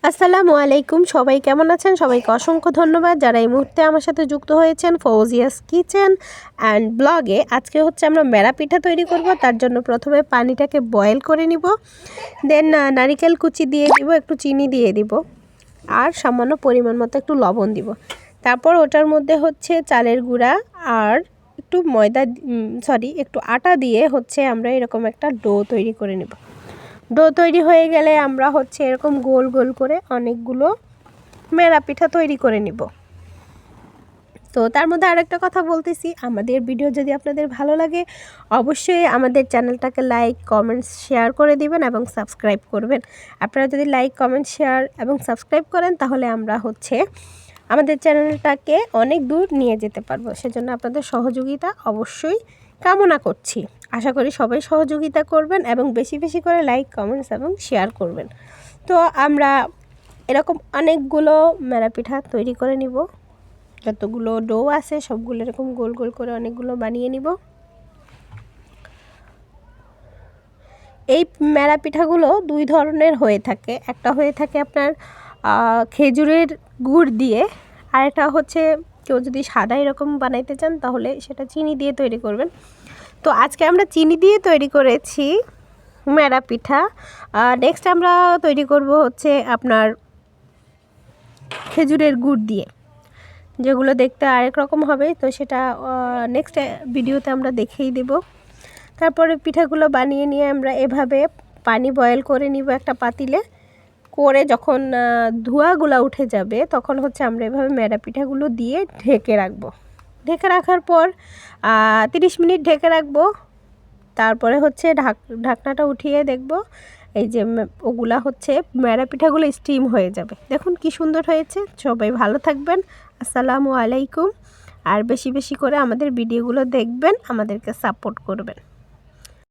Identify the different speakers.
Speaker 1: আসসালামু আলাইকুম, সবাই কেমন আছেন? সবাইকে অসংখ্য ধন্যবাদ যারা এই মুহূর্তে আমার সাথে যুক্ত হয়েছেন ফৌজিয়াস কিচেন অ্যান্ড ব্লগে। আজকে হচ্ছে আমরা মেরা পিঠা তৈরি করব। তার জন্য প্রথমে পানিটাকে বয়েল করে নিব, দেন নারিকেল কুচি দিয়ে দিব, একটু চিনি দিয়ে দিব আর সামান্য পরিমাণ মতো একটু লবণ দিব। তারপর ওটার মধ্যে হচ্ছে চালের গুঁড়া আর একটু একটু আটা দিয়ে হচ্ছে আমরা এরকম একটা ডো তৈরি করে নেব। ডো তৈরি হয়ে গেলে আমরা হচ্ছে এরকম গোল গোল করে অনেকগুলো মেরা পিঠা তৈরি করে নিব। তো তার মধ্যে আরেকটা কথা বলতেছি, আমাদের ভিডিও যদি আপনাদের ভালো লাগে অবশ্যই আমাদের চ্যানেলটাকে লাইক, কমেন্টস, শেয়ার করে দিবেন এবং সাবস্ক্রাইব করবেন। আপনারা যদি লাইক, কমেন্ট, শেয়ার এবং সাবস্ক্রাইব করেন তাহলে আমরা হচ্ছে আমাদের চ্যানেলটাকে অনেক দূর নিয়ে যেতে পারবো। সেজন্য আপনাদের সহযোগিতা অবশ্যই কামনা করছি। আশা করি সবাই সহযোগিতা করবেন এবং বেশি বেশি করে লাইক, কমেন্টস এবং শেয়ার করবেন। তো আমরা এরকম অনেকগুলো মেরা পিঠা তৈরি করে নিব। যতগুলো ডো আছে সবগুলো এরকম গোল গোল করে অনেকগুলো বানিয়ে নিব। এই মেরা পিঠাগুলো দুই ধরনের হয়ে থাকে। একটা হয়ে থাকে আপনার খেজুরের গুড় দিয়ে, আর এটা হচ্ছে কেউ যদি সাদা এরকম বানাইতে চান তাহলে সেটা চিনি দিয়ে তৈরি করবেন। তো আজকে আমরা চিনি দিয়ে তৈরি করেছি মেরা পিঠা। নেক্সট আমরা তৈরি করব হচ্ছে আপনার খেজুরের গুড় দিয়ে, যেগুলো দেখতে আরেক রকম হবে। তো সেটা নেক্সট ভিডিওতে আমরা দেখিয়ে দেব। তারপরে পিঠাগুলো বানিয়ে নিয়ে আমরা এভাবে পানি বয়েল করে নিব একটা পাতিলে করে, যখন ধোঁয়াগুলো উঠে যাবে তখন হচ্ছে আমরা এভাবে মেরা পিঠাগুলো দিয়ে ঢেকে রাখবো। ঢেকে রাখার পর 30 মিনিট ঢেকে রাখবো। তারপরে হচ্ছে ঢাকনাটা উঠিয়ে দেখব এই যে ওগুলা হচ্ছে মেরা পিঠাগুলো স্টিম হয়ে যাবে। দেখুন কি সুন্দর হয়েছে। সবাই ভালো থাকবেন। আসসালামু আলাইকুম। আর বেশি বেশি করে আমাদের ভিডিওগুলো দেখবেন, আমাদেরকে সাপোর্ট করবেন।